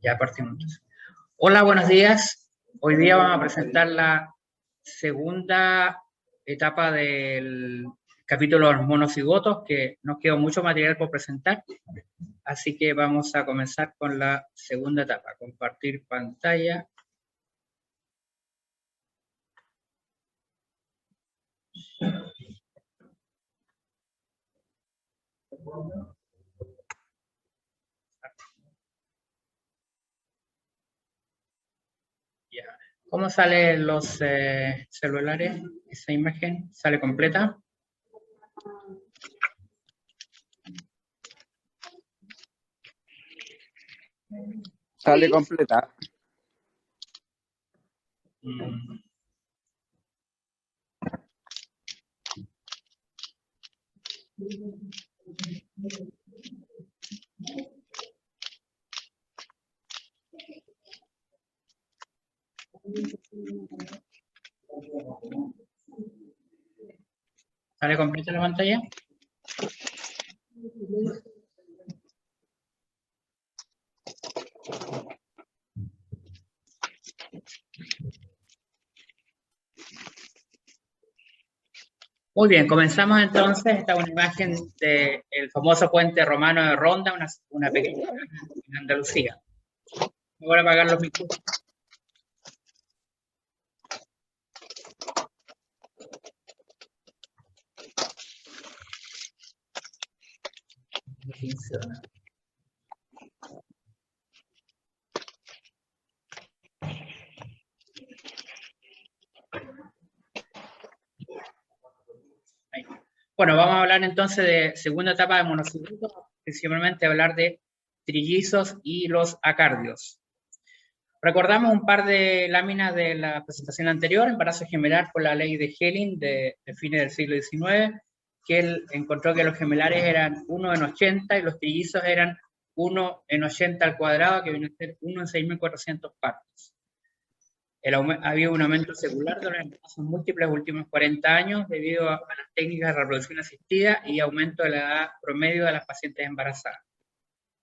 Ya partimos entonces. Hola, buenos días. Hoy día vamos a presentar la segunda etapa del capítulo de los monocigotos, que nos quedó mucho material por presentar. Así que vamos a comenzar con la segunda etapa. Compartir pantalla. Ya. ¿Cómo salen los celulares? Esa imagen sale completa. Sale completa. ¿Sale completa la pantalla? Muy bien, comenzamos entonces. Esta es una imagen del famoso puente romano de Ronda, una pequeña en Andalucía. Voy a apagar los micrófonos. No funciona. Ahí. Bueno, vamos a hablar entonces de segunda etapa de monocigotos, principalmente hablar de trillizos y los acardios. Recordamos un par de láminas de la presentación anterior, embarazo gemelar por la ley de Helling de fines del siglo XIX, que él encontró que los gemelares eran 1 en 80 y los trillizos eran 1 en 80 al cuadrado, que viene a ser 1 en 6.400 partes. Había un aumento secular de los embarazos múltiples en los últimos 40 años debido a las técnicas de reproducción asistida y aumento de la edad promedio de las pacientes embarazadas.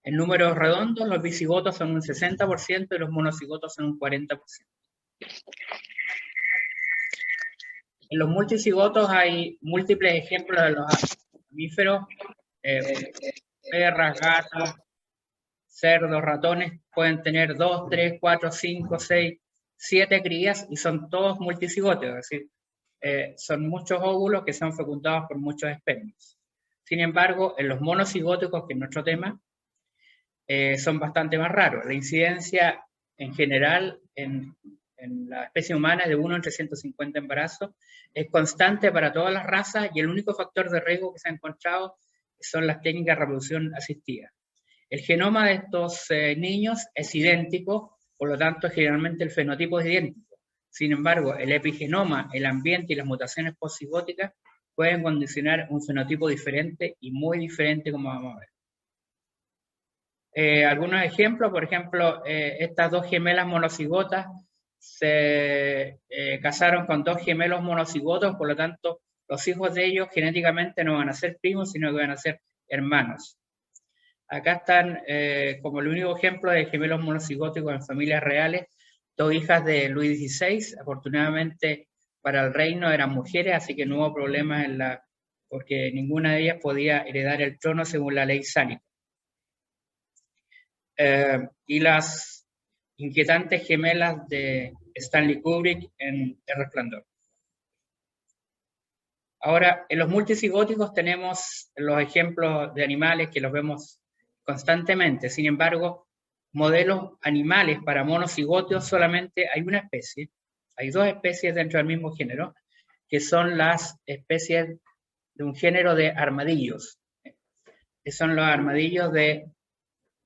En números redondos, los bicigotos son un 60% y los monocigotos son un 40%. En los multicigotos hay múltiples ejemplos de los mamíferos, perras, gatos, cerdos, ratones, pueden tener 2, 3, 4, 5, 6, 7 crías y son todos multicigotos, es decir, son muchos óvulos que son fecundados por muchos espermios. Sin embargo, en los monocigóticos, que es nuestro tema, son bastante más raros. La incidencia en general en la especie humana es de 1 en 350 embarazos, es constante para todas las razas y el único factor de riesgo que se ha encontrado son las técnicas de reproducción asistida. El genoma de estos niños es idéntico, por lo tanto, generalmente el fenotipo es idéntico. Sin embargo, el epigenoma, el ambiente y las mutaciones posigóticas pueden condicionar un fenotipo diferente y muy diferente, como vamos a ver. Algunos ejemplos, por ejemplo, estas dos gemelas monocigotas se casaron con dos gemelos monocigotos, por lo tanto, los hijos de ellos genéticamente no van a ser primos, sino que van a ser hermanos. Acá están como el único ejemplo de gemelos monocigóticos en familias reales, dos hijas de Luis XVI. Afortunadamente para el reino eran mujeres, así que no hubo problemas porque ninguna de ellas podía heredar el trono según la ley sálica. Y las inquietantes gemelas de Stanley Kubrick en El Resplandor. Ahora, en los multicigóticos tenemos los ejemplos de animales que los vemos constantemente. Sin embargo, modelos animales para monocigóticos solamente hay una especie. Hay dos especies dentro del mismo género, que son las especies de un género de armadillos, que son los armadillos de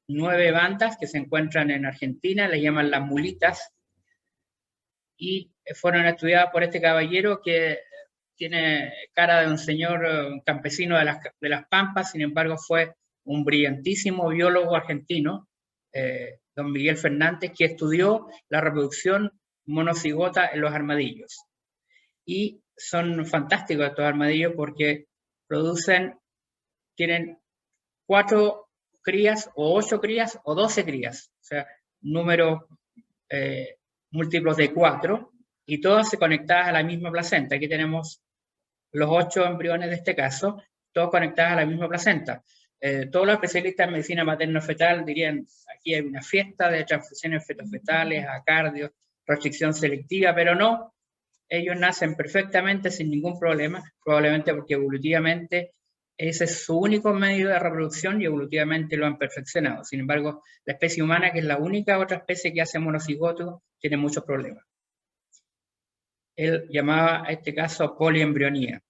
9 bandas que se encuentran en Argentina, le llaman las mulitas, y fueron estudiadas por este caballero que tiene cara de un señor campesino de las Pampas. Sin embargo fue un brillantísimo biólogo argentino, don Miguel Fernández, que estudió la reproducción monocigota en los armadillos. Y son fantásticos estos armadillos porque tienen 4 crías o 8 crías o 12 crías. O sea, números múltiplos de 4, y todas se conectadas a la misma placenta. Aquí tenemos los 8 embriones de este caso, todos conectados a la misma placenta. Todos los especialistas en medicina materno-fetal dirían, aquí hay una fiesta de transfusiones fetofetales, acardios, restricción selectiva, pero no, ellos nacen perfectamente sin ningún problema, probablemente porque evolutivamente ese es su único medio de reproducción y evolutivamente lo han perfeccionado. Sin embargo, la especie humana, que es la única otra especie que hace monocigoto, tiene muchos problemas. Él llamaba a este caso poliembrionía.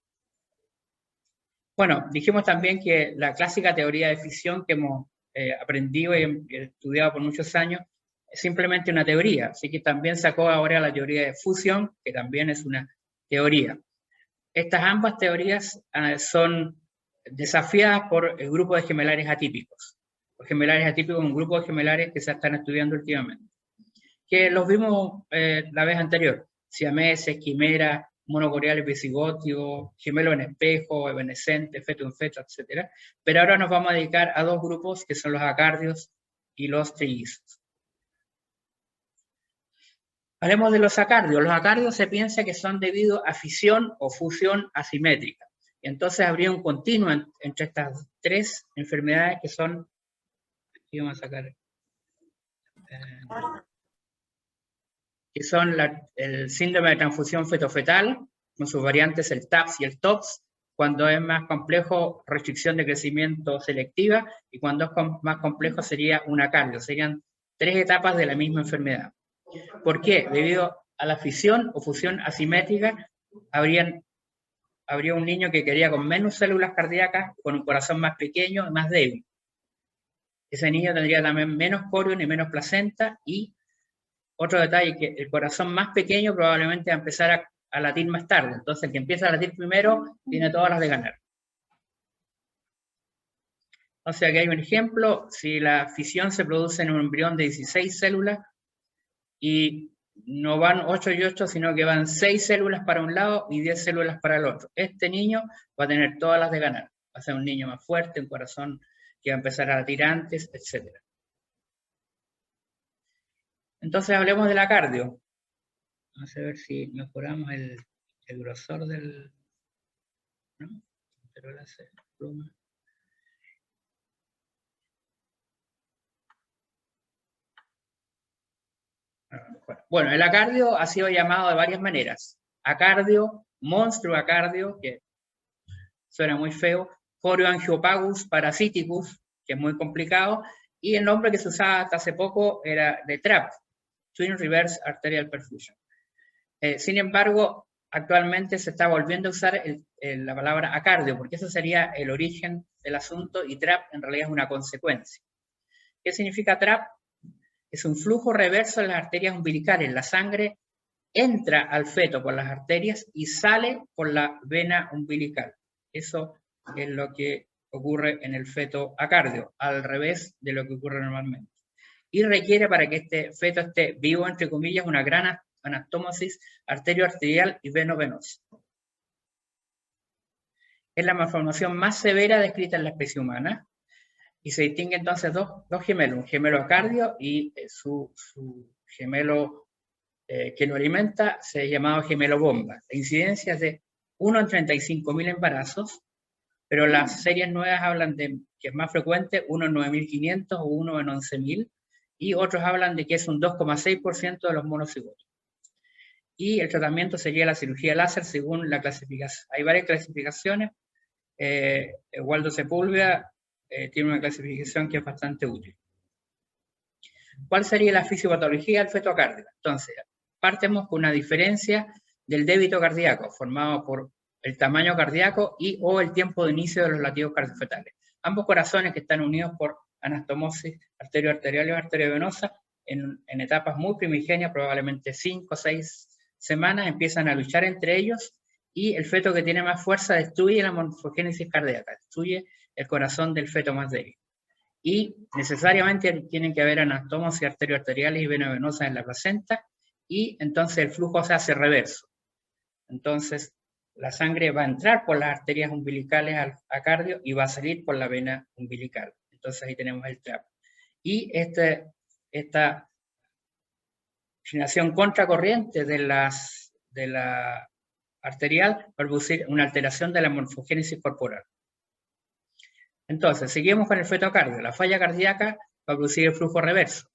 Bueno, dijimos también que la clásica teoría de fisión que hemos aprendido y estudiado por muchos años es simplemente una teoría, así que también sacó ahora la teoría de fusión, que también es una teoría. Estas ambas teorías son desafiadas por el grupo de gemelares atípicos. Los gemelares atípicos es un grupo de gemelares que se están estudiando últimamente, que los vimos la vez anterior, siameses, quimeras, monocoreales bicigotios, gemelos en espejo, evanescentes, feto en feto, etc. Pero ahora nos vamos a dedicar a dos grupos que son los acardios y los trillizos. Hablemos de los acardios. Los acardios se piensa que son debido a fisión o fusión asimétrica. Y entonces habría un continuo entre estas tres enfermedades que son, aquí vamos a sacar, que son el síndrome de transfusión fetofetal, con sus variantes el TAPS y el TOPS, cuando es más complejo, restricción de crecimiento selectiva, y cuando es más complejo sería un acardio. Serían tres etapas de la misma enfermedad. ¿Por qué? Debido a la fisión o fusión asimétrica, habría un niño que quedaría con menos células cardíacas, con un corazón más pequeño y más débil. Ese niño tendría también menos corión y menos placenta, y otro detalle, que el corazón más pequeño probablemente va a empezar a latir más tarde. Entonces, el que empieza a latir primero tiene todas las de ganar. O sea, aquí hay un ejemplo. Si la fisión se produce en un embrión de 16 células, y no van 8 y 8, sino que van 6 células para un lado y 10 células para el otro. Este niño va a tener todas las de ganar. Va a ser un niño más fuerte, un corazón que va a empezar a latir antes, etc. Entonces hablemos del acardio. Vamos a ver si mejoramos el grosor del... ¿no? Pero la pluma. Bueno, el acardio ha sido llamado de varias maneras. Acardio, monstruo acardio, que suena muy feo, Chorioangiopagus parasiticus, que es muy complicado, y el nombre que se usaba hasta hace poco era de TRAP, Twin Reverse Arterial Perfusion. Sin embargo, actualmente se está volviendo a usar la palabra acardio, porque eso sería el origen del asunto, y TRAP en realidad es una consecuencia. ¿Qué significa TRAP? Es un flujo reverso en las arterias umbilicales. La sangre entra al feto por las arterias y sale por la vena umbilical. Eso es lo que ocurre en el feto acardio, al revés de lo que ocurre normalmente. Y requiere, para que este feto esté vivo, entre comillas, una gran anastomosis arterioarterial y veno-venosa. Es la malformación más severa descrita en la especie humana, y se distingue entonces dos gemelos, un gemelo acardio y su gemelo que lo alimenta, se llamado gemelo bomba. La incidencia es de 1 en 35.000 embarazos, pero las series nuevas hablan de que es más frecuente, 1 en 9.500 o 1 en 11.000, y otros hablan de que es un 2,6% de los monocigotos. Y el tratamiento sería la cirugía láser según la clasificación. Hay varias clasificaciones. Waldo Sepúlveda tiene una clasificación que es bastante útil. ¿Cuál sería la fisiopatología del feto acardio? Entonces, partimos con una diferencia del débito cardíaco, formado por el tamaño cardíaco y o el tiempo de inicio de los latidos cardiofetales. Ambos corazones que están unidos por anastomosis arterioarterial y arteriovenosa en etapas muy primigenias, probablemente 5 o 6 semanas, empiezan a luchar entre ellos, y el feto que tiene más fuerza destruye la morfogénesis cardíaca, destruye el corazón del feto más débil. Y necesariamente tienen que haber anastomosis arterioarteriales y venovenosas en la placenta, y entonces el flujo se hace reverso. Entonces la sangre va a entrar por las arterias umbilicales al acardio y va a salir por la vena umbilical. Entonces ahí tenemos el TRAP. Y esta oxigenación contracorriente de la arterial va a producir una alteración de la morfogénesis corporal. Entonces, seguimos con el fetocardio. La falla cardíaca va a producir el flujo reverso.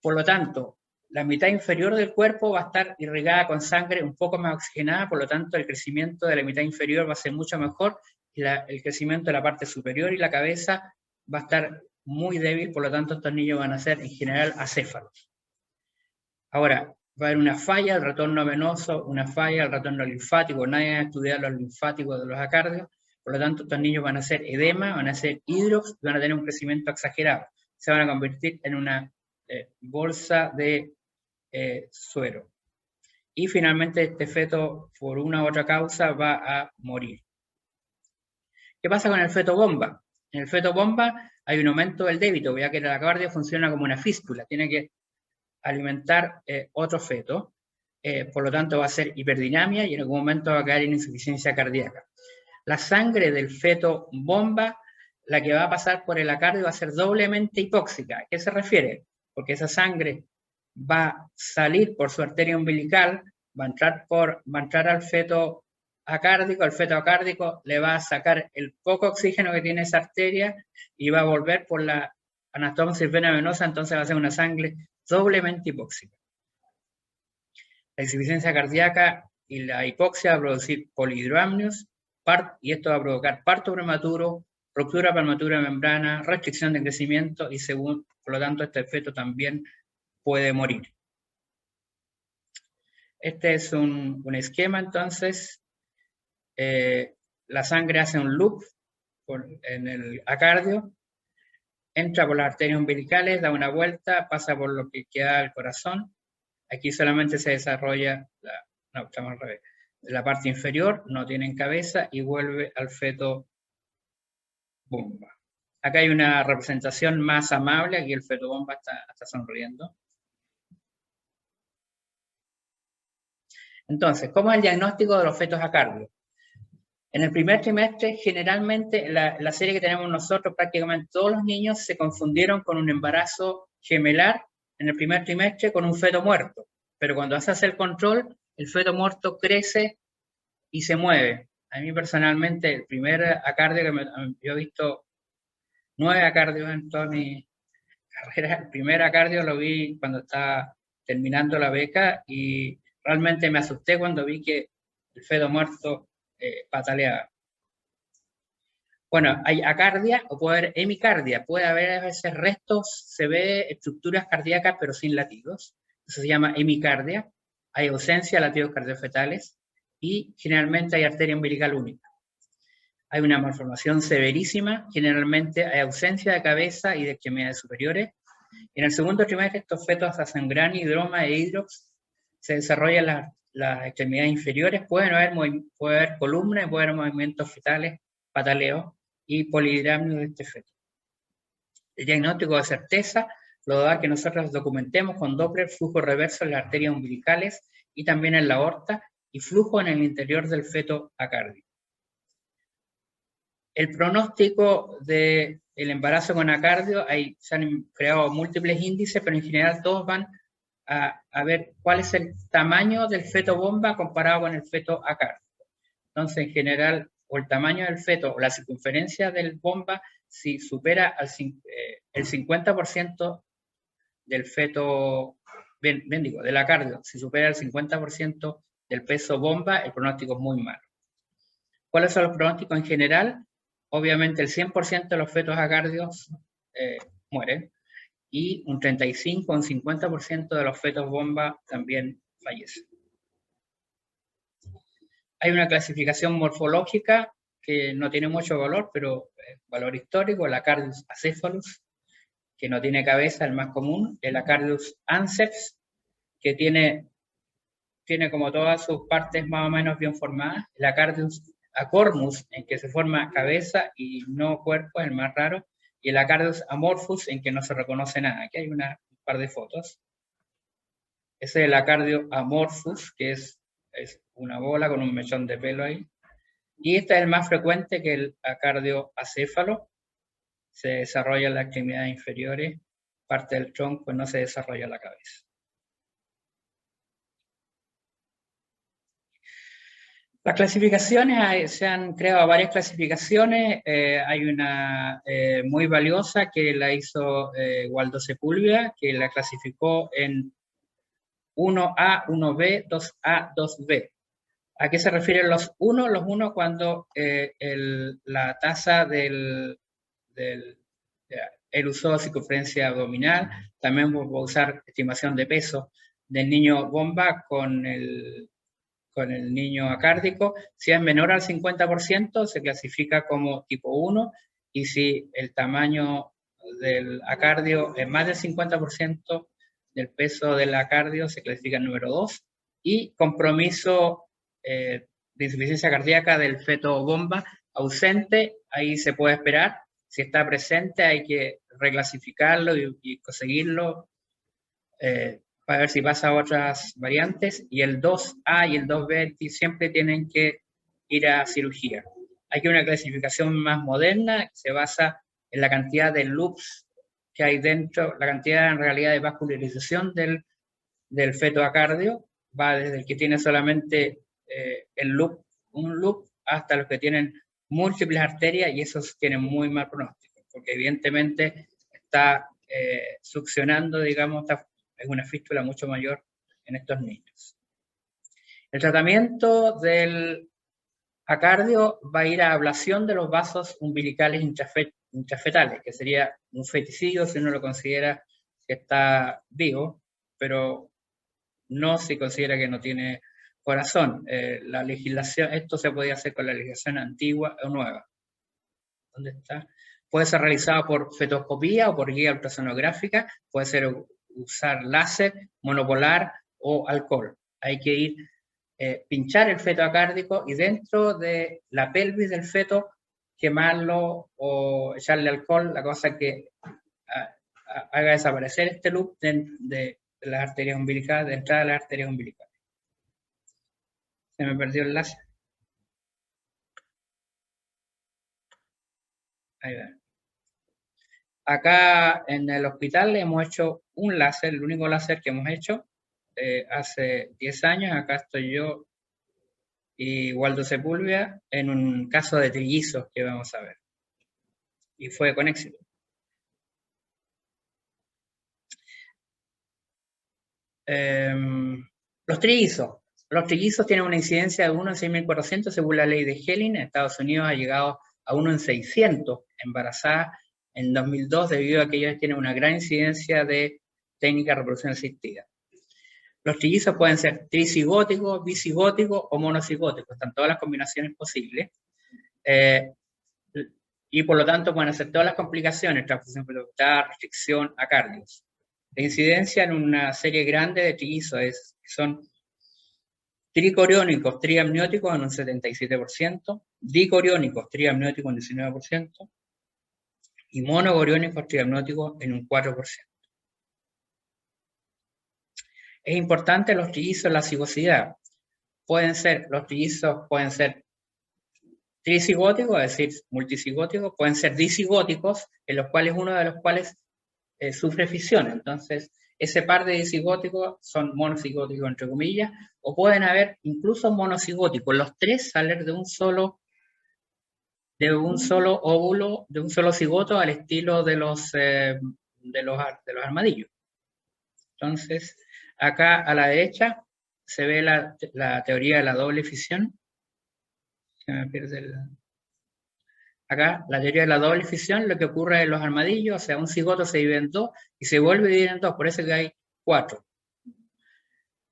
Por lo tanto, la mitad inferior del cuerpo va a estar irrigada con sangre un poco más oxigenada, por lo tanto, el crecimiento de la mitad inferior va a ser mucho mejor y el crecimiento de la parte superior y la cabeza va a estar muy débil, por lo tanto, estos niños van a ser en general acéfalos. Ahora, va a haber una falla del retorno venoso, una falla del retorno linfático. Nadie ha estudiado los linfáticos de los acardios, por lo tanto, estos niños van a hacer edema, van a ser hidrox, van a tener un crecimiento exagerado. Se van a convertir en una bolsa de suero. Y finalmente este feto, por una u otra causa, va a morir. ¿Qué pasa con el feto bomba? En el feto bomba hay un aumento del débito, ya que la cardio funciona como una fístula, tiene que alimentar otro feto, por lo tanto va a ser hiperdinamia y en algún momento va a caer en insuficiencia cardíaca. La sangre del feto bomba, la que va a pasar por el acardio, va a ser doblemente hipóxica. ¿A qué se refiere? Porque esa sangre va a salir por su arteria umbilical, va a entrar al feto acárdico, el feto acárdico le va a sacar el poco oxígeno que tiene esa arteria y va a volver por la anastomosis vena venosa, entonces va a ser una sangre doblemente hipóxica. La insuficiencia cardíaca y la hipoxia va a producir polihidroamnios, y esto va a provocar parto prematuro, ruptura prematura de membrana, restricción de crecimiento y por lo tanto este feto también puede morir. Este es un esquema entonces. La sangre hace un loop en el acardio, entra por las arterias umbilicales, da una vuelta, pasa por lo que queda del corazón. Aquí solamente se desarrolla, estamos al revés, la parte inferior, no tienen cabeza y vuelve al feto bomba. Acá hay una representación más amable, aquí el feto bomba está sonriendo. Entonces, ¿cómo es el diagnóstico de los fetos acardios? En el primer trimestre, generalmente, la serie que tenemos nosotros, prácticamente todos los niños se confundieron con un embarazo gemelar en el primer trimestre con un feto muerto. Pero cuando se hace el control, el feto muerto crece y se mueve. A mí personalmente, el primer acardio yo he visto 9 acardios en toda mi carrera. El primer acardio lo vi cuando estaba terminando la beca y realmente me asusté cuando vi que el feto muerto pataleaba. Bueno, hay acardia o puede haber hemicardia. Puede haber a veces restos, se ve estructuras cardíacas pero sin latidos. Eso se llama hemicardia. Hay ausencia de latidos cardiofetales y generalmente hay arteria umbilical única. Hay una malformación severísima, generalmente hay ausencia de cabeza y de extremidades superiores. En el segundo trimestre estos fetos hacen gran hidroma e hidrox, se desarrollan las extremidades inferiores, puede haber columnas, puede haber movimientos fetales, pataleos y polihidramnios de este feto. El diagnóstico de certeza lo da que nosotros documentemos con Doppler flujo reverso en las arterias umbilicales y también en la aorta y flujo en el interior del feto acárdico. El pronóstico del embarazo con acardio, se han creado múltiples índices, pero en general todos van a ver cuál es el tamaño del feto bomba comparado con el feto acárdico. Entonces, en general, o el tamaño del feto o la circunferencia del bomba, si supera el 50% del feto, del acardio, si supera el 50% del peso bomba, el pronóstico es muy malo. ¿Cuáles son los pronósticos en general? Obviamente el 100% de los fetos acardios mueren y un 35 o un 50% de los fetos bomba también fallecen. Hay una clasificación morfológica que no tiene mucho valor, pero valor histórico, el Acardius acephalus, que no tiene cabeza, el más común, el Acardius anceps, que tiene como todas sus partes más o menos bien formadas, el Acardius acormus, en que se forma cabeza y no cuerpo, es el más raro, y el Acardius amorphus, en que no se reconoce nada. Aquí hay un par de fotos. Ese es el Acardio amorphus, que es una bola con un mechón de pelo ahí. Y este es el más frecuente, que el acardio acéfalo. Se desarrolla en las extremidades inferiores, parte del tronco, no se desarrolla en la cabeza. Las clasificaciones, se han creado varias clasificaciones. Hay una muy valiosa que la hizo Waldo Sepúlveda, que la clasificó en 1A, 1B, 2A, 2B. ¿A qué se refieren los 1? Los 1 cuando la tasa él usó circunferencia abdominal, también va a usar estimación de peso del niño bomba con el niño acárdico. Si es menor al 50%, se clasifica como tipo 1, y si el tamaño del acardio es más del 50% del peso del acardio, se clasifica número 2, y compromiso de insuficiencia cardíaca del feto bomba ausente, ahí se puede esperar. Si está presente, hay que reclasificarlo y conseguirlo para ver si pasa a otras variantes, y el 2A y el 2B siempre tienen que ir a cirugía. Hay que una clasificación más moderna, se basa en la cantidad de loops que hay dentro, la cantidad en realidad de vascularización del feto acardio, va desde el que tiene solamente un loop, hasta los que tienen múltiples arterias, y esos tienen muy mal pronóstico, porque evidentemente está succionando, digamos, es una fístula mucho mayor en estos niños. El tratamiento del acardio va a ir a ablación de los vasos umbilicales intrafetales, que sería un feticidio si uno lo considera que está vivo, pero no si considera que no tiene corazón. La legislación, esto se podía hacer con la legislación antigua o nueva. ¿Dónde está? Puede ser realizado por fetoscopía o por guía ultrasonográfica, puede ser usar láser, monopolar o alcohol. Hay que ir, pinchar el feto acárdico y dentro de la pelvis del feto quemarlo o echarle alcohol, la cosa que haga desaparecer este loop de las arterias umbilicales, de entrada de las arterias umbilicales. Se me perdió el láser. Ahí va. Acá en el hospital hemos hecho un láser, el único láser que hemos hecho hace 10 años. Acá estoy yo y Waldo Sepúlveda en un caso de trillizos que vamos a ver. Y fue con éxito. Los trillizos. Los trillizos tienen una incidencia de 1 en 6.400 según la ley de Helling. En Estados Unidos ha llegado a 1 en 600 embarazadas en 2002, debido a que ellos tienen una gran incidencia de técnica de reproducción asistida. Los trillizos pueden ser tricigóticos, bicigóticos o monocigóticos, están todas las combinaciones posibles. Y por lo tanto pueden hacer todas las complicaciones, transfusión fetal, restricción, acardios. La incidencia en una serie grande de trillizos son tricoriónicos, triamnióticos en un 77%, dicoriónicos, triamnióticos en un 19%, y monogoriónicos, triamnióticos en un 4%. Es importante los trillizos, la cigosidad. Los trillizos pueden ser tricigóticos, es decir, multicigóticos, pueden ser dicigóticos, en los cuales uno de los cuales sufre fisión. Entonces, ese par de dicigóticos son monocigóticos, entre comillas, o pueden haber incluso monocigóticos. Los tres salen de un solo óvulo, de un solo cigoto, al estilo de los armadillos. Entonces, acá a la derecha se ve la teoría de la doble fisión. Se me pierde acá, la teoría de la doble fisión, lo que ocurre en los armadillos, o sea, un cigoto se divide en dos y se vuelve a dividir en dos, por eso que hay 4.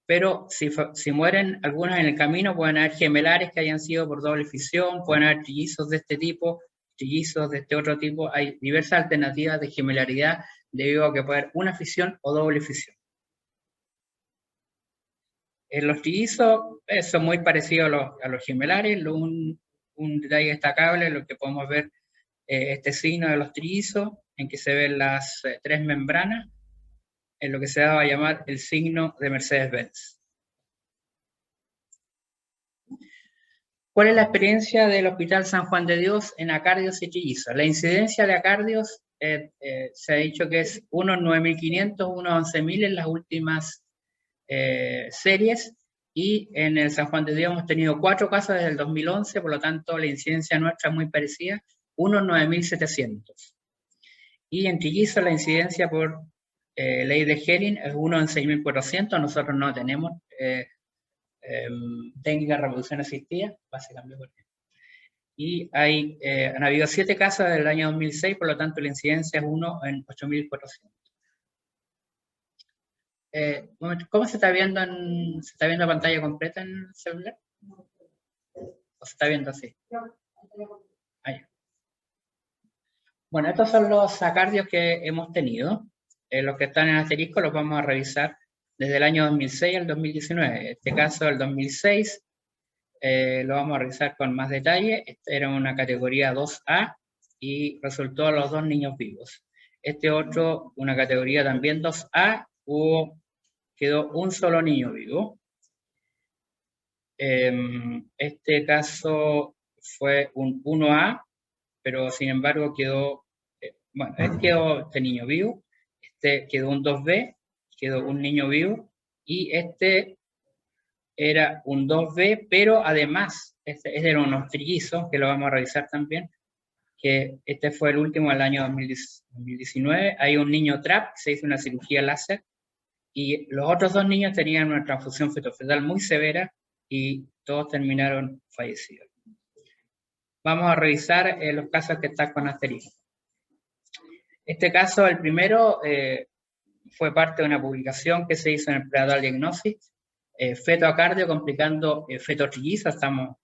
Pero si mueren algunos en el camino, pueden haber gemelares que hayan sido por doble fisión, pueden haber trillizos de este tipo, trillizos de este otro tipo. Hay diversas alternativas de gemelaridad debido a que puede haber una fisión o doble fisión. Los trillizos son muy parecidos a los gemelares. Un detalle destacable, lo que podemos ver, este signo de los trillizos, en que se ven las 3 membranas, en lo que se daba a llamar el signo de Mercedes-Benz. ¿Cuál es la experiencia del Hospital San Juan de Dios en acardios y trillizos? La incidencia de acardios se ha dicho que es 1 en 9.500, 1 en 11.000 en las últimas series, y en el San Juan de Dios hemos tenido 4 casos desde el 2011, por lo tanto la incidencia nuestra es muy parecida, 1 en 9.700. Y en trillizos la incidencia por ley de Herring es 1 en 6.400, nosotros no tenemos técnica de reproducción asistida, básicamente porque... Y han habido 7 casos desde el año 2006, por lo tanto la incidencia es 1 en 8.400. ¿Cómo se está viendo? ¿Se está viendo pantalla completa en el celular? ¿O se está viendo así? Ahí. Bueno, estos son los sacardios que hemos tenido. Los que están en asterisco los vamos a revisar desde el año 2006 al 2019. En este caso, el 2006, lo vamos a revisar con más detalle. Este era una categoría 2A y resultó a los 2 niños vivos. Este otro, una categoría también 2A, quedó un solo niño vivo. Este caso fue un 1A, pero sin embargo quedó este niño vivo. Este quedó un 2B, quedó un niño vivo. Y este era un 2B, pero además, este era unos trillizos, que lo vamos a revisar también, que este fue el último del año 2019. Hay un niño TRAP, se hizo una cirugía láser, y los otros 2 niños tenían una transfusión fetofetal muy severa y todos terminaron fallecidos. Vamos a revisar los casos que están con asterisco. Este caso, el primero, fue parte de una publicación que se hizo en el Prenatal Diagnosis, fetoacardio complicando fetotrillizo. Estamos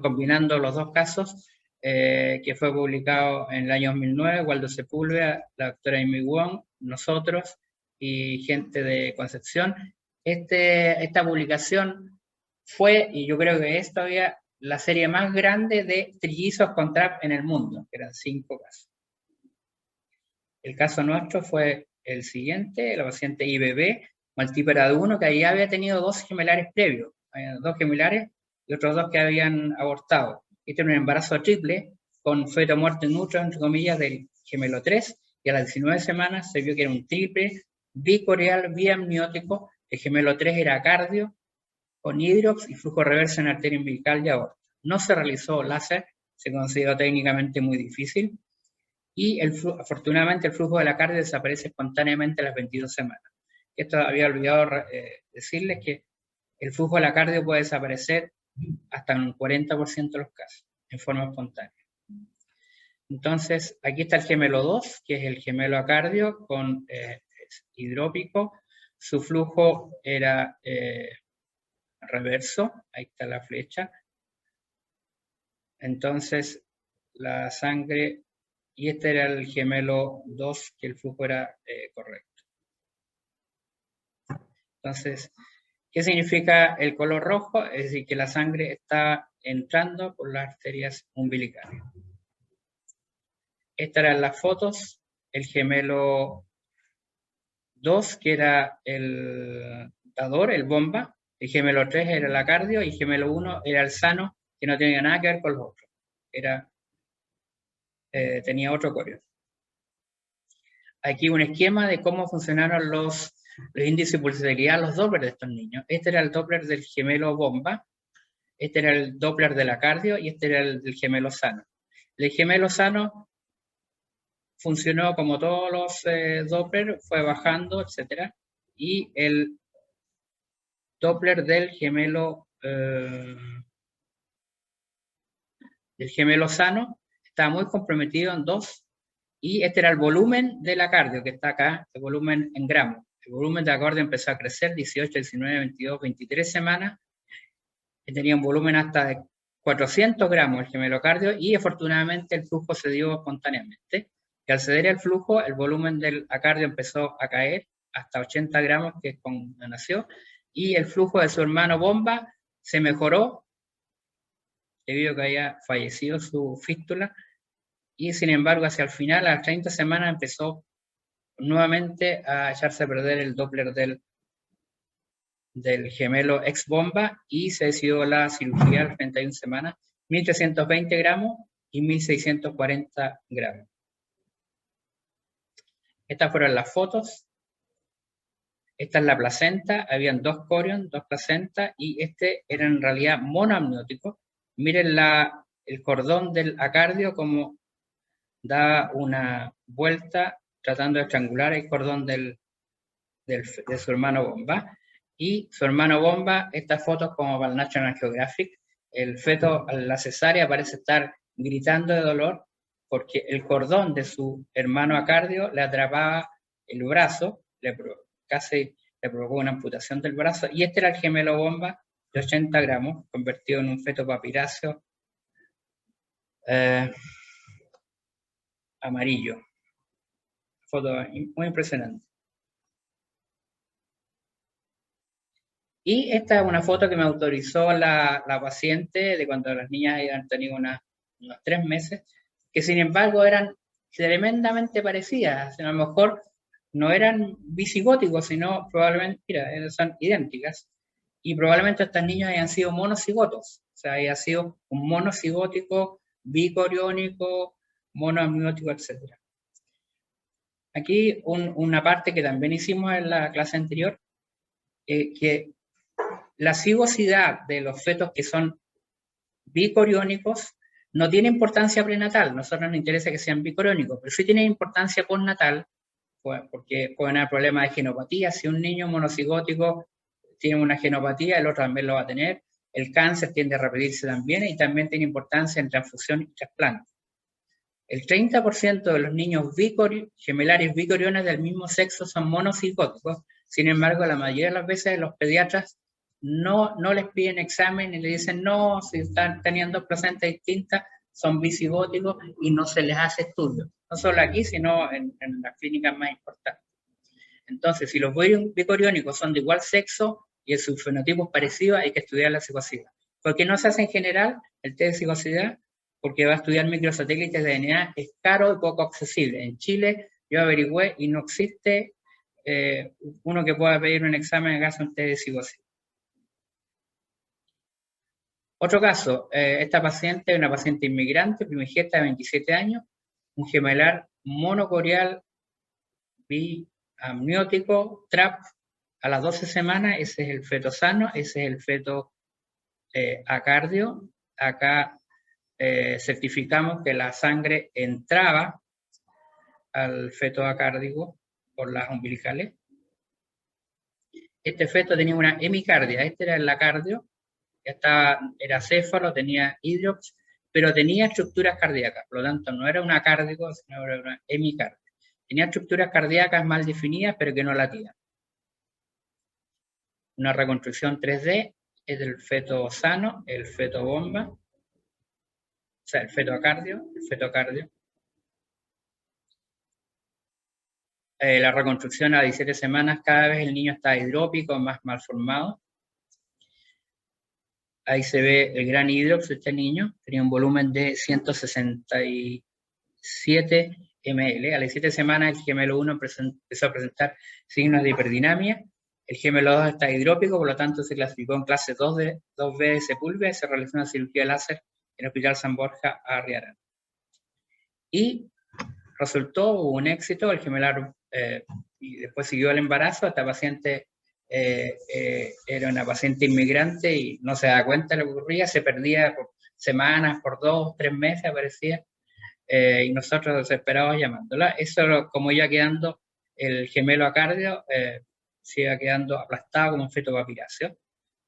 combinando los 2 casos, que fue publicado en el año 2009, Waldo Sepúlveda, la doctora Amy Wong, nosotros y gente de Concepción. Esta publicación fue, y yo creo que es todavía la serie más grande de trillizos con TRAP en el mundo, que eran 5 casos. El caso nuestro fue el siguiente, la paciente IBB, multípara de 1, que ahí había tenido 2 gemelares previos, 2 gemelares y otros 2 que habían abortado. Este era un embarazo triple con feto muerto in utero, entre comillas, del gemelo 3, y a las 19 semanas se vio que era un triple bicoreal biamniótico. El gemelo 3 era cardio, con hidrox y flujo reverso en arteria umbilical y aorta. No se realizó láser, se consideró técnicamente muy difícil, y afortunadamente el flujo de la cardio desaparece espontáneamente a las 22 semanas. Esto había olvidado decirles, que el flujo de la cardio puede desaparecer hasta en un 40% de los casos, en forma espontánea. Entonces, aquí está el gemelo 2, que es el gemelo acardio con hidrópico. Su flujo era reverso, ahí está la flecha. Entonces, la sangre, y este era el gemelo 2, que el flujo era correcto. Entonces, ¿qué significa el color rojo? Es decir, que la sangre está entrando por las arterias umbilicales. Estas eran las fotos. El gemelo 2, que era el dador, el bomba. El gemelo 3 era el acardio, y el gemelo 1 era el sano, que no tenía nada que ver con los otros. Tenía otro coreo. Aquí un esquema de cómo funcionaron los índices de pulsatilidad, los Doppler de estos niños. Este era el Doppler del gemelo bomba, este era el Doppler del acardio, y este era el del gemelo sano. El gemelo sano funcionó como todos los Doppler, fue bajando, etc. Y el Doppler del gemelo sano está muy comprometido en 2, y este era el volumen del acardio, que está acá, el volumen en gramos. El volumen del acardio empezó a crecer 18, 19, 22, 23 semanas, que tenía un volumen hasta de 400 gramos el gemelocardio, y afortunadamente el flujo se dio espontáneamente. Y al ceder el flujo, el volumen del acardio empezó a caer hasta 80 gramos, que es cuando nació, y el flujo de su hermano bomba se mejoró debido a que había fallecido su fístula, y sin embargo hacia el final, a las 30 semanas, empezó nuevamente a echarse a perder el Doppler del gemelo ex bomba, y se decidió la cirugía a las 31 semanas, 1.320 gramos y 1.640 gramos. Estas fueron las fotos. Esta es la placenta, habían dos corion, dos placentas, y este era en realidad monoamniótico. Miren el cordón del acardio como da una vuelta tratando de estrangular el cordón de su hermano bomba. Y su hermano bomba, estas fotos como para el National Geographic, el feto a la cesárea parece estar gritando de dolor porque el cordón de su hermano acardio le atrapaba el brazo, casi le provocó una amputación del brazo, y este era el gemelo bomba de 80 gramos, convertido en un feto papiráceo amarillo. Foto muy impresionante. Y esta es una foto que me autorizó la paciente de cuando las niñas habían tenido unos 3 meses, que sin embargo eran tremendamente parecidas. A lo mejor no eran bicigóticos, sino probablemente, mira, son idénticas. Y probablemente estas niñas hayan sido monocigotos. O sea, haya sido un monocigótico, bicoriónico, monoamniótico, etc. Aquí una parte que también hicimos en la clase anterior, que la cigosidad de los fetos que son bicoriónicos no tiene importancia prenatal. A nosotros nos interesa que sean bicoriónicos, pero sí tiene importancia postnatal, porque pueden haber problemas de genopatía. Si un niño monocigótico tiene una genopatía, el otro también lo va a tener. El cáncer tiende a repetirse también y también tiene importancia en transfusión y trasplante. El 30% de los niños gemelares bicoriones del mismo sexo son monocigóticos. Sin embargo, la mayoría de las veces los pediatras no les piden examen y le dicen, no, si están teniendo dos placentas distintas, son bicigóticos y no se les hace estudio. No solo aquí, sino en las clínicas más importantes. Entonces, si los bicoriónicos son de igual sexo y su fenotipo es parecido, hay que estudiar la cigosidad. ¿Por qué no se hace en general el test de cigosidad? Porque va a estudiar microsatélites de DNA, es caro y poco accesible. En Chile yo averigüé y no existe uno que pueda pedir un examen en caso de un test de cigosidad. Otro caso, esta paciente es una paciente inmigrante, primigesta de 27 años, un gemelar monocorial biamniótico, TRAP, a las 12 semanas, ese es el feto sano, ese es el feto acardio. Acá certificamos que la sangre entraba al feto acárdico por las umbilicales. Este feto tenía una hemicardia, este era el acardio, era céfalo, tenía hidrox, pero tenía estructuras cardíacas, por lo tanto no era un acárdico, sino era una hemicardia. Tenía estructuras cardíacas mal definidas, pero que no latían. Una reconstrucción 3D es del feto sano, el feto bomba, o sea, el feto acardio, la reconstrucción a 17 semanas, cada vez el niño está hidrópico, más malformado. Ahí se ve el gran hidrox de este niño, tenía un volumen de 167 ml. A las 17 semanas el gemelo 1 empezó a presentar signos de hiperdinamia. El gemelo 2 está hidrópico, por lo tanto se clasificó en clase 2B de Sepúlveda y se realizó una cirugía láser en el Hospital San Borja Arriarán. Y resultó, hubo un éxito, el gemelar, y después siguió el embarazo. Esta paciente era una paciente inmigrante y no se da cuenta de lo que ocurría, se perdía por semanas, por 2, 3 meses aparecía, y nosotros desesperados llamándola. Eso, como iba quedando el gemelo acardio, se iba quedando aplastado como un feto papiráceo.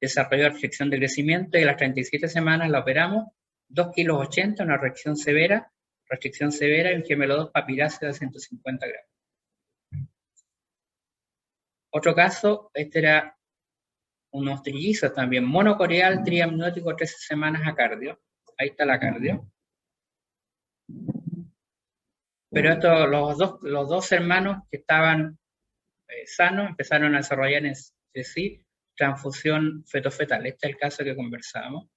Desarrolló restricción de crecimiento y a las 37 semanas la operamos, 2,80 kilos, una restricción severa, y un gemelo 2 papiráceo de 150 gramos. Otro caso, este era unos trillizos también, monocoreal, triamniótico, 13 semanas acardio. Ahí está la cardio. Pero estos, los dos hermanos que estaban sanos empezaron a desarrollar entre sí transfusión fetofetal. Este es el caso que conversábamos.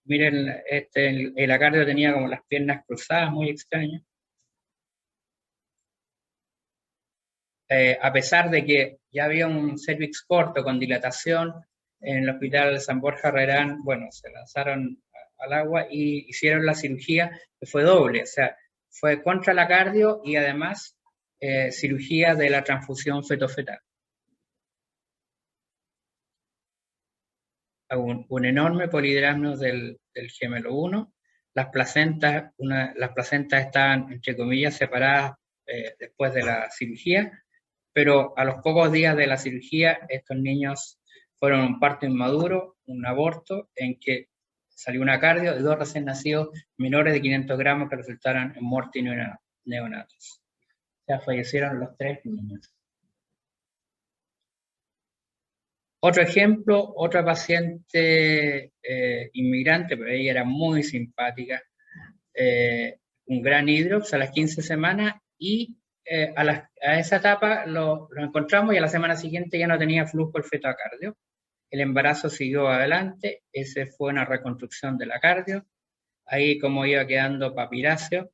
Miren, el acardio tenía como las piernas cruzadas, muy extraño. A pesar de que ya había un cervix corto con dilatación, en el Hospital San Borja Arriarán, bueno, se lanzaron al agua y hicieron la cirugía, que fue doble, o sea, fue contra la cardio y además cirugía de la transfusión fetofetal. un enorme polidramnio del gemelo 1. Las placentas estaban, entre comillas, separadas después de la cirugía, pero a los pocos días de la cirugía, estos niños fueron un parto inmaduro, un aborto, en que salió una cardio de 2 recién nacidos menores de 500 gramos que resultaron en muerte y neonatos. O sea, fallecieron los 3 niños. Otro ejemplo, otra paciente inmigrante, pero ella era muy simpática, un gran hidrops a las 15 semanas y a esa etapa lo encontramos y a la semana siguiente ya no tenía flujo el feto a cardio. El embarazo siguió adelante, esa fue una reconstrucción de la cardio, ahí como iba quedando papiráceo,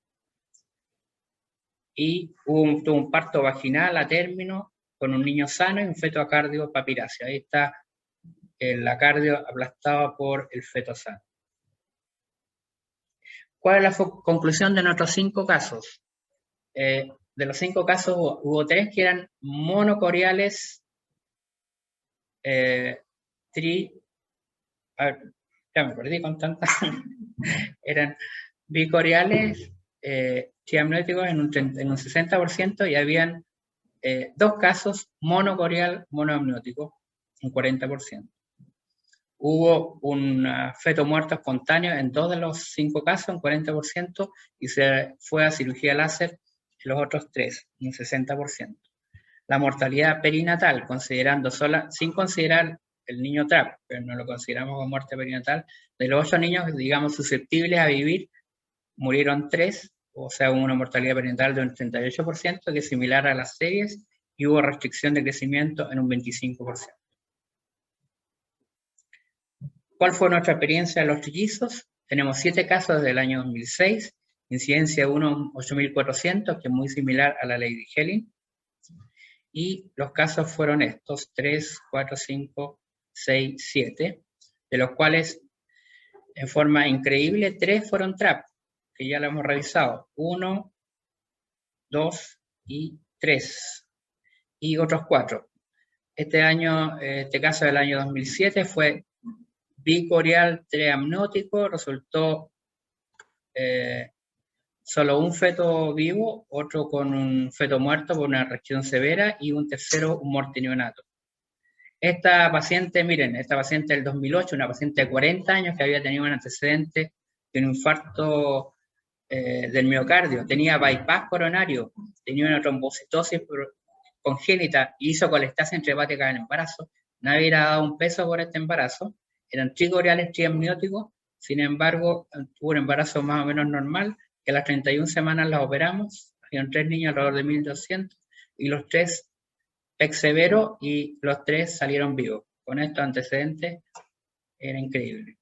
y tuvo un parto vaginal a término con un niño sano y un feto a cardio papiráceo. Ahí está la cardio aplastada por el feto sano. ¿Cuál es la conclusión de nuestros 5 casos? De los 5 casos hubo 3 que eran monocoriales ya me perdí con tantas. Eran bicoriales triamnióticos en un 60% y habían 2 casos monocorial monoamniótico, un 40%. Hubo un feto muerto espontáneo en 2 de los 5 casos, un 40%, y se fue a cirugía láser en los otros 3, un 60%. La mortalidad perinatal, sin considerar el niño TRAP, pero no lo consideramos como muerte perinatal, de los 8 niños, digamos, susceptibles a vivir, murieron 3, o sea, hubo una mortalidad perinatal de un 38%, que es similar a las series, y hubo restricción de crecimiento en un 25%. ¿Cuál fue nuestra experiencia de los trillizos? Tenemos 7 casos desde el año 2006, incidencia 1/8400, que es muy similar a la ley de Helling, y los casos fueron estos, 3, 4, 5, 6, 7, de los cuales, en forma increíble, 3 fueron TRAP, que ya lo hemos revisado, 1, 2 y 3, y otros 4. Este caso del año 2007 fue bicorial triamniótico, resultó solo un feto vivo, otro con un feto muerto por una reacción severa y un tercero un mortineonato. Esta paciente, miren, esta paciente del 2008, una paciente de 40 años que había tenido un antecedente de un infarto del miocardio, tenía bypass coronario, tenía una trombocitosis congénita y hizo colestasia intrahepática en embarazo, nadie hubiera dado un peso por este embarazo, eran tricoriales triamnióticos, sin embargo, tuvo un embarazo más o menos normal, que a las 31 semanas las operamos, habían 3 niños alrededor de 1200, y los 3 PEC severo, y los 3 salieron vivos. Con estos antecedentes, era increíble.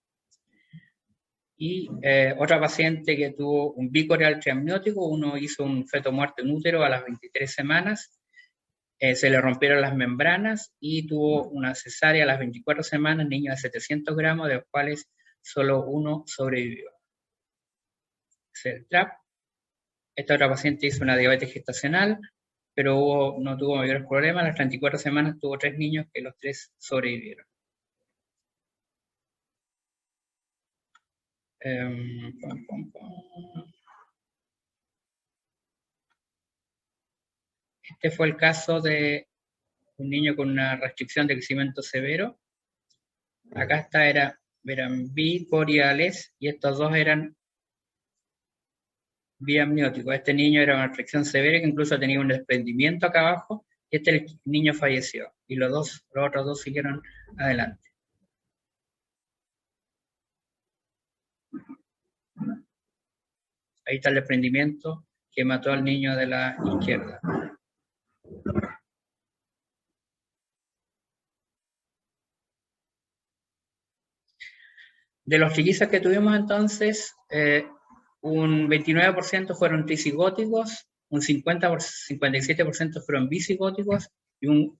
Y otra paciente que tuvo un bicorial triamniótico, uno hizo un feto muerto en útero a las 23 semanas, se le rompieron las membranas y tuvo una cesárea a las 24 semanas, niño de 700 gramos, de los cuales solo uno sobrevivió. Es el TRAP. Esta otra paciente hizo una diabetes gestacional, pero no tuvo mayores problemas. A las 34 semanas tuvo 3 niños que los 3 sobrevivieron. Este fue el caso de un niño con una restricción de crecimiento severo. Acá eran bicoriales y estos 2 eran biamnióticos. Este niño era una restricción severa que incluso tenía un desprendimiento acá abajo y este niño falleció. Y los otros 2 siguieron adelante. Ahí está el desprendimiento que mató al niño de la izquierda. De los trillizos que tuvimos entonces, un 29% fueron tricigóticos, un 57% fueron bicigóticos y un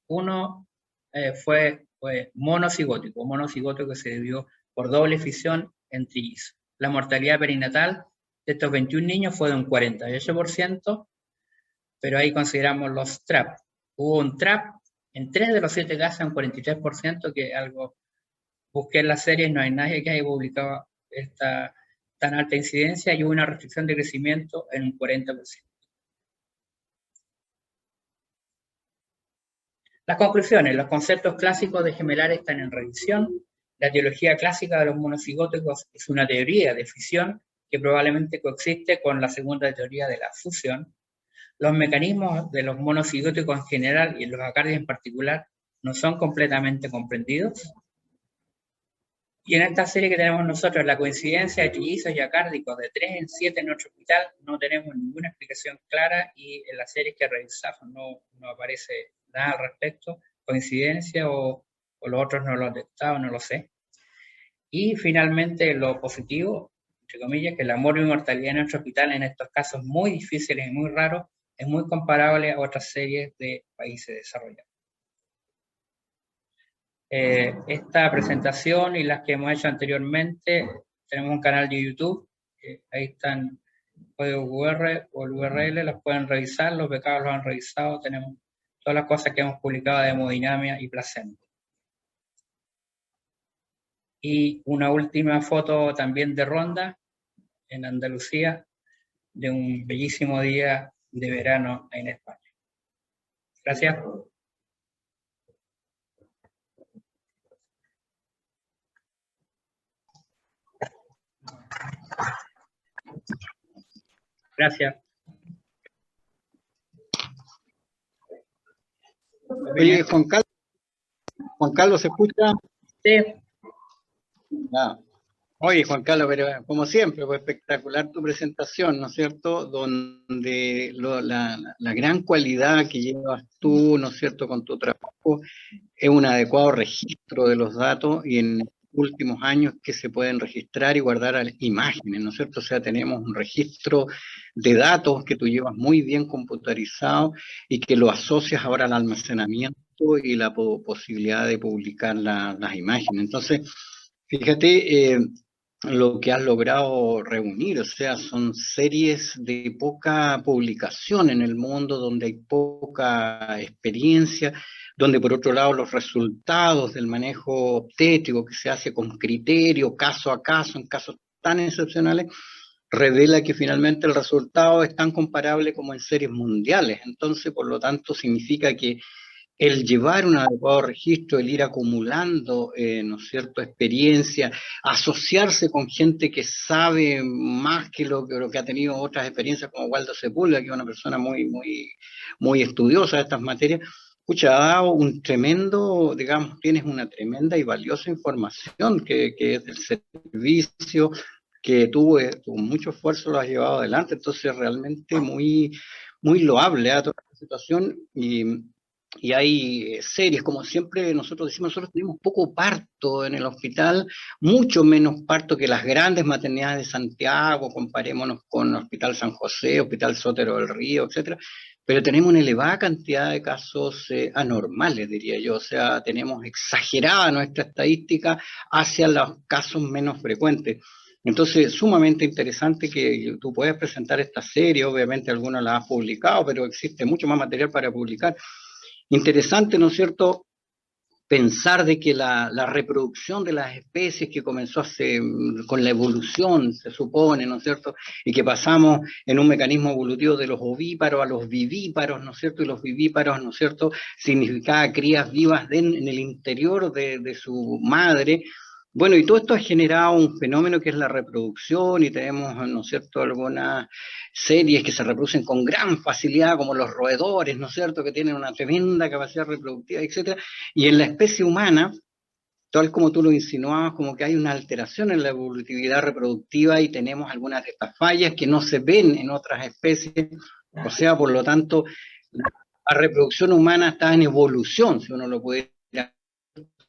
1 fue monocigótico que se dio por doble fisión en trillizos. La mortalidad perinatal de estos 21 niños fue de un 48%, pero ahí consideramos los TRAP. Hubo un TRAP en 3 de los 7 casos, un 43%, que es algo busqué en las series, no hay nadie que haya publicado esta tan alta incidencia y una restricción de crecimiento en un 40%. Las conclusiones. Los conceptos clásicos de gemelares están en revisión. La teología clásica de los monocigóticos es una teoría de fisión que probablemente coexiste con la segunda teoría de la fusión. Los mecanismos de los monocigóticos en general y en los acardias en particular no son completamente comprendidos. Y en esta serie que tenemos nosotros, la coincidencia de trillizos y acárdicos de 3 en 7 en nuestro hospital, no tenemos ninguna explicación clara y en las series que revisamos no aparece nada al respecto, coincidencia o los otros no lo han detectado, no lo sé. Y finalmente lo positivo, entre comillas, que la muerte y mortalidad en nuestro hospital en estos casos muy difíciles y muy raros es muy comparable a otras series de países desarrollados. Esta presentación y las que hemos hecho anteriormente, tenemos un canal de YouTube, ahí están código QR o el URL, los pueden revisar, los becados los han revisado, tenemos todas las cosas que hemos publicado de hemodinamia y placenta. Y una última foto también de Ronda, en Andalucía, de un bellísimo día de verano en España. Gracias. Gracias. Oye, Juan Carlos, ¿se escucha? Sí. Ah. Oye, Juan Carlos, pero como siempre, pues espectacular tu presentación, ¿no es cierto? Donde la gran cualidad que llevas tú, ¿no es cierto?, con tu trabajo, es un adecuado registro de los datos y en últimos años que se pueden registrar y guardar imágenes, ¿no es cierto? O sea, tenemos un registro de datos que tú llevas muy bien computarizado y que lo asocias ahora al almacenamiento y la posibilidad de publicar las imágenes. Entonces, fíjate lo que has logrado reunir, o sea, son series de poca publicación en el mundo, donde hay poca experiencia, donde por otro lado los resultados del manejo obstétrico que se hace con criterio, caso a caso, en casos tan excepcionales, revela que finalmente el resultado es tan comparable como en series mundiales. Entonces, por lo tanto, significa que el llevar un adecuado registro, el ir acumulando, ¿no es cierto?, experiencia, asociarse con gente que sabe más que lo que ha tenido otras experiencias, como Waldo Sepúlveda, que es una persona muy estudiosa de estas materias, escucha, ha dado un tremendo, digamos, tienes una tremenda y valiosa información que es del servicio, que tú con mucho esfuerzo lo has llevado adelante, entonces realmente muy loable toda la situación. Y hay series, como siempre nosotros decimos, nosotros tenemos poco parto en el hospital, mucho menos parto que las grandes maternidades de Santiago, comparémonos con el Hospital San José, Hospital Sotero del Río, etcétera, pero tenemos una elevada cantidad de casos anormales, diría yo, o sea, tenemos exagerada nuestra estadística hacia los casos menos frecuentes. Entonces, sumamente interesante que tú puedas presentar esta serie, obviamente algunos la has publicado, pero existe mucho más material para publicar. Interesante, ¿no es cierto?, pensar de que la reproducción de las especies que comenzó con la evolución, se supone, ¿no es cierto?, y que pasamos en un mecanismo evolutivo de los ovíparos a los vivíparos, ¿no es cierto?, y los vivíparos, ¿no es cierto?, significaba crías vivas en el interior de su madre. Bueno, y todo esto ha generado un fenómeno que es la reproducción, y tenemos, ¿no es cierto?, algunas series que se reproducen con gran facilidad, como los roedores, ¿no es cierto?, que tienen una tremenda capacidad reproductiva, etcétera. Y en la especie humana, tal como tú lo insinuabas, como que hay una alteración en la evolutividad reproductiva y tenemos algunas de estas fallas que no se ven en otras especies. O sea, por lo tanto, la reproducción humana está en evolución, si uno lo puede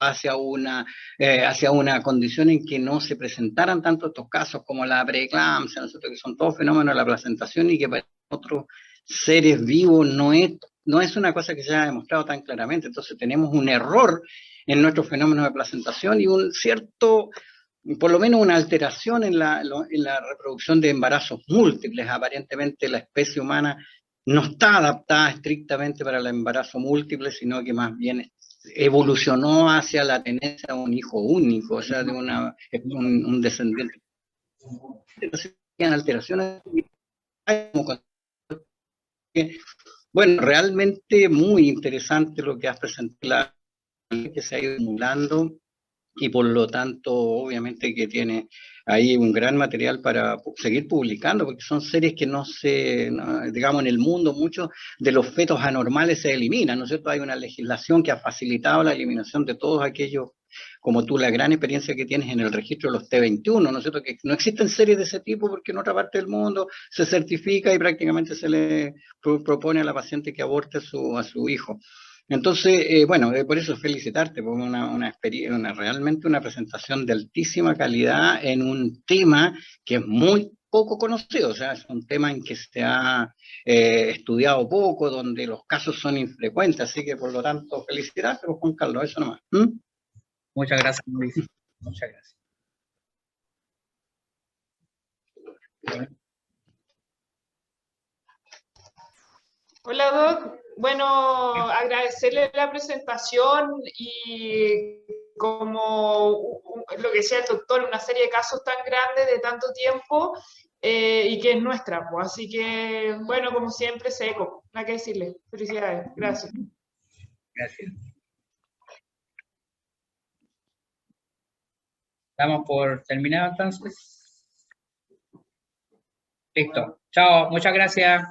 hacia una condición en que no se presentaran tanto estos casos como la preeclampsia, que son todos fenómenos de la placentación y que para otros seres vivos no es una cosa que se haya demostrado tan claramente. Entonces tenemos un error en nuestros fenómenos de placentación y un cierto, por lo menos una alteración en la reproducción de embarazos múltiples. Aparentemente la especie humana no está adaptada estrictamente para el embarazo múltiple, sino que más bien evolucionó hacia la tenencia de un hijo único, o sea, de un descendiente. Entonces, alteraciones. Bueno, realmente muy interesante lo que has presentado, que se ha ido acumulando, y por lo tanto, obviamente que tiene ahí un gran material para seguir publicando, porque son series que digamos, en el mundo muchos de los fetos anormales se eliminan, ¿no es cierto? Hay una legislación que ha facilitado la eliminación de todos aquellos, como tú, la gran experiencia que tienes en el registro de los T21, ¿no es cierto? Que no existen series de ese tipo porque en otra parte del mundo se certifica y prácticamente se le propone a la paciente que aborte a su hijo. Entonces, bueno, por eso felicitarte por realmente una presentación de altísima calidad en un tema que es muy poco conocido, o sea, es un tema en que se ha estudiado poco, donde los casos son infrecuentes, así que por lo tanto, felicitarte, pues, Juan Carlos, eso nomás. Muchas gracias, Mauricio. Muchas gracias. Hola, Doc. Bueno, agradecerle la presentación y como lo que decía el doctor, una serie de casos tan grandes de tanto tiempo y que es nuestra. Pues. Así que, bueno, como siempre, seco. Nada que decirle. Felicidades. Gracias. Gracias. Damos por terminado entonces. Listo. Chao. Muchas gracias.